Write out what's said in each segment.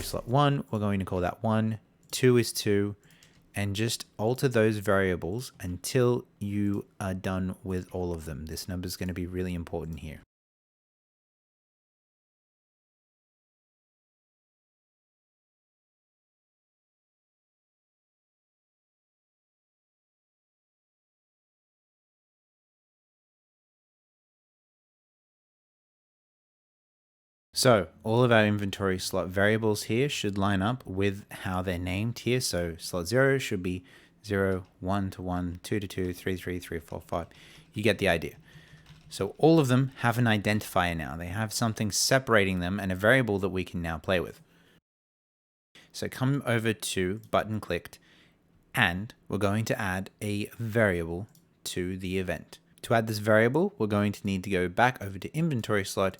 slot 1, we're going to call that 1, 2 is 2, and just alter those variables until you are done with all of them. This number is going to be really important here. So all of our inventory slot variables here should line up with how they're named here. So slot 0 should be 0, 1 to 1, 2 to 2, 3, 3, 3, 4, 5. You get the idea. So all of them have an identifier now. They have something separating them and a variable that we can now play with. So come over to button clicked, and we're going to add a variable to the event. To add this variable, we're going to need to go back over to inventory slot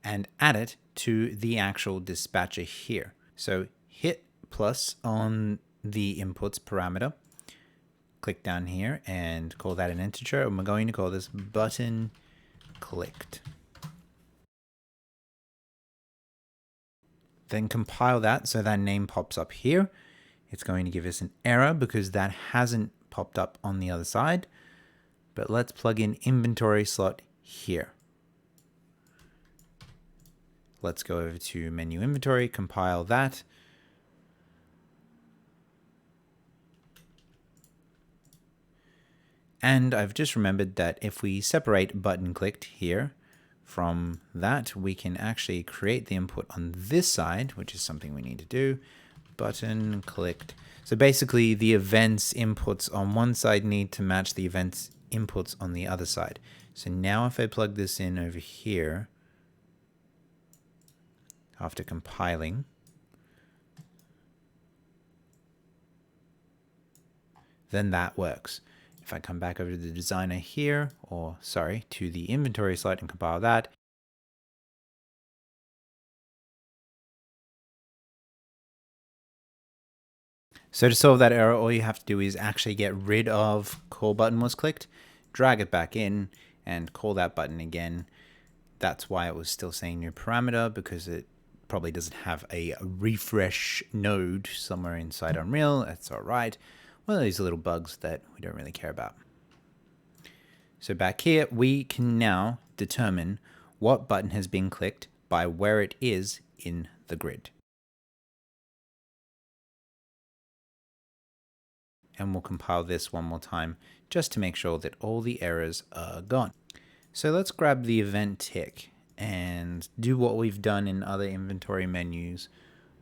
and add it to the actual dispatcher here. So hit plus on the inputs parameter, click down here and call that an integer, and we're going to call this button clicked. Then compile that so that name pops up here. It's going to give us an error because that hasn't popped up on the other side. But let's plug in inventory slot here. Let's go over to menu inventory, compile that. And I've just remembered that if we separate button clicked here from that, we can actually create the input on this side, which is something we need to do. Button clicked. So basically the events inputs on one side need to match the events inputs on the other side. So now if I plug this in over here, after compiling, then that works. If I come back over to the designer here, or sorry, to the inventory slot and compile that, so to solve that error, all you have to do is actually get rid of call button was clicked, drag it back in, and call that button again. That's why it was still saying new parameter, because it probably doesn't have a refresh node somewhere inside Unreal. That's all right. One of these little bugs that we don't really care about. So back here, we can now determine what button has been clicked by where it is in the grid. And we'll compile this one more time just to make sure that all the errors are gone. So let's grab the event tick and do what we've done in other inventory menus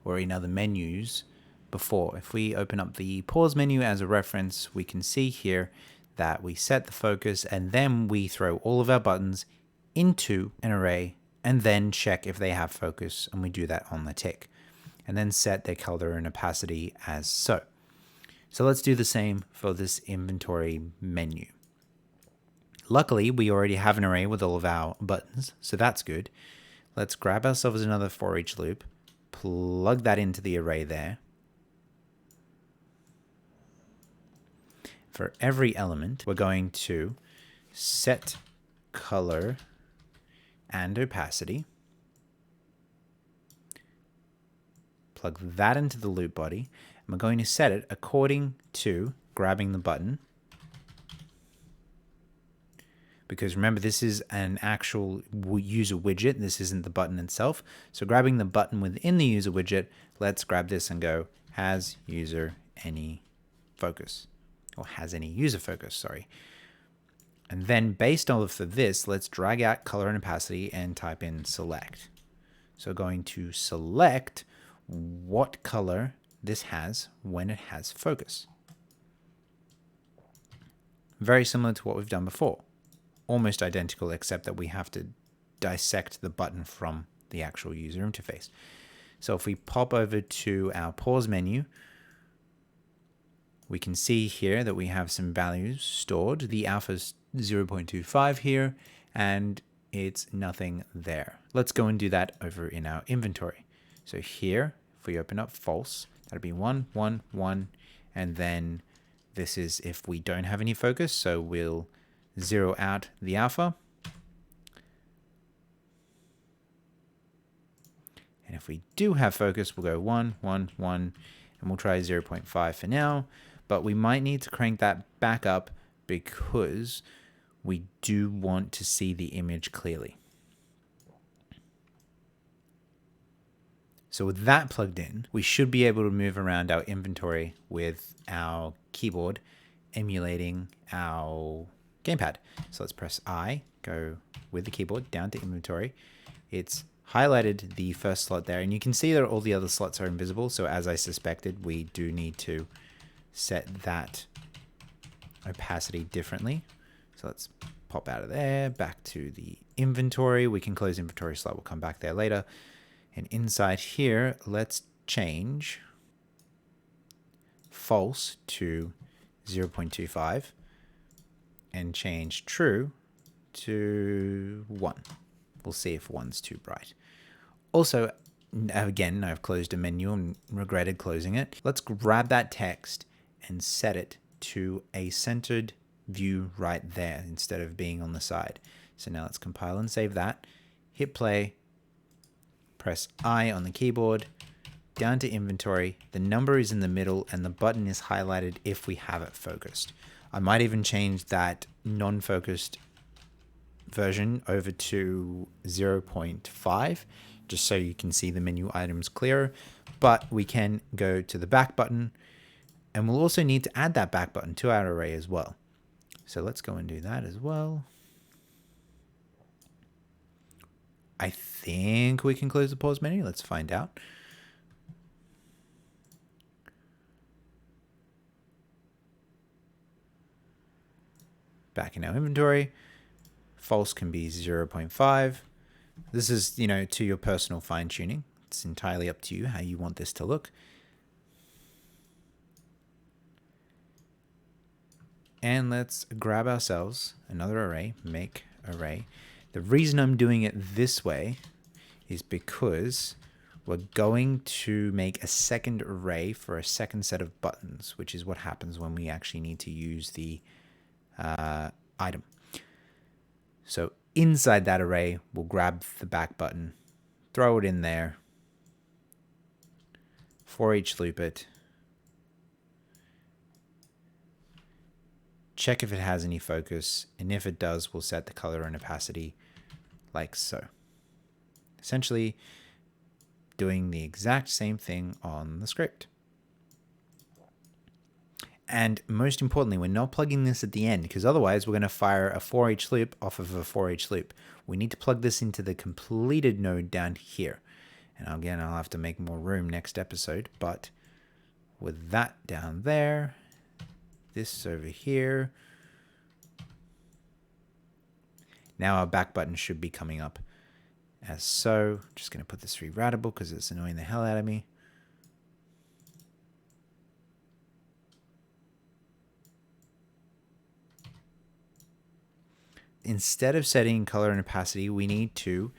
or in other menus before. If we open up the pause menu as a reference, we can see here that we set the focus and then we throw all of our buttons into an array and then check if they have focus, and we do that on the tick, and then set their color and opacity as so. So let's do the same for this inventory menu. Luckily, we already have an array with all of our buttons, so that's good. Let's grab ourselves another for each loop, plug that into the array there. For every element, we're going to set color and opacity. Plug that into the loop body, and we're going to set it according to grabbing the button. Because remember, this is an actual user widget. This isn't the button itself. So grabbing the button within the user widget, let's grab this and go, has user any focus? Or has any user focus, sorry. And then based off of this, let's drag out color and opacity and type in select. So going to select what color this has when it has focus. Very similar to what we've done before. Almost identical, except that we have to dissect the button from the actual user interface. So if we pop over to our pause menu, we can see here that we have some values stored. The alpha is 0.25 here, and it's nothing there. Let's go and do that over in our inventory. So here, if we open up false, that'll be 1, 1, 1, and then this is if we don't have any focus, so we'll zero out the alpha. And if we do have focus, we'll go 1, 1, 1, and we'll try 0.5 for now. But we might need to crank that back up because we do want to see the image clearly. So with that plugged in, we should be able to move around our inventory with our keyboard emulating our gamepad. So let's press I, go with the keyboard down to inventory. It's highlighted the first slot there, and you can see that all the other slots are invisible. So as I suspected, we do need to set that opacity differently. So let's pop out of there, back to the inventory. We can close inventory slot, we'll come back there later. And inside here, let's change false to 0.25 and change true to 1. We'll see if 1's too bright. Also, again, I've closed a menu and regretted closing it. Let's grab that text and set it to a centered view right there instead of being on the side. So now let's compile and save that. Hit play. Press I on the keyboard, down to inventory. The number is in the middle and the button is highlighted if we have it focused. I might even change that non-focused version over to 0.5 just so you can see the menu items clearer. But we can go to the back button, and we'll also need to add that back button to our array as well. So let's go and do that as well. I think we can close the pause menu. Let's find out. Back in our inventory, false can be 0.5. This is, to your personal fine tuning. It's entirely up to you how you want this to look. And let's grab ourselves another array, make array. The reason I'm doing it this way is because we're going to make a second array for a second set of buttons, which is what happens when we actually need to use the item. So inside that array, we'll grab the back button, throw it in there, for each loop it, check if it has any focus, and if it does, we'll set the color and opacity like so. Essentially doing the exact same thing on the script. And most importantly, we're not plugging this at the end, because otherwise we're going to fire a for each loop off of a for each loop. We need to plug this into the completed node down here. And again, I'll have to make more room next episode, but with that down there, this over here, now our back button should be coming up as so. Just going to put this reroutable because it's annoying the hell out of me. Instead of setting color and opacity, we need to,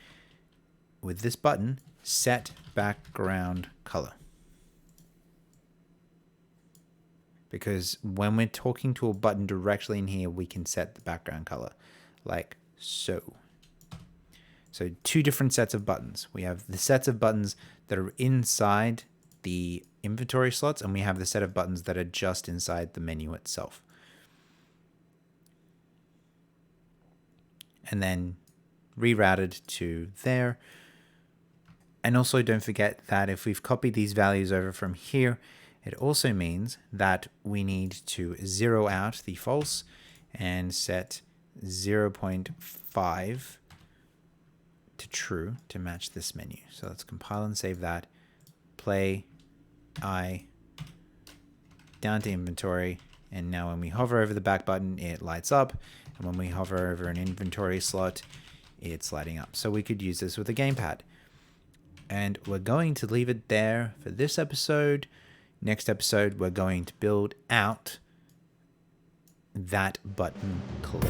with this button, set background color. Because when we're talking to a button directly in here, we can set the background color like so. So two different sets of buttons. We have the sets of buttons that are inside the inventory slots, and we have the set of buttons that are just inside the menu itself. And then rerouted to there. And also don't forget that if we've copied these values over from here, it also means that we need to zero out the false and set 0.5 to true to match this menu. So let's compile and save that. Play, I, down to inventory. And now when we hover over the back button, it lights up. And when we hover over an inventory slot, it's lighting up. So we could use this with a gamepad. And we're going to leave it there for this episode. Next episode, we're going to build out that button click.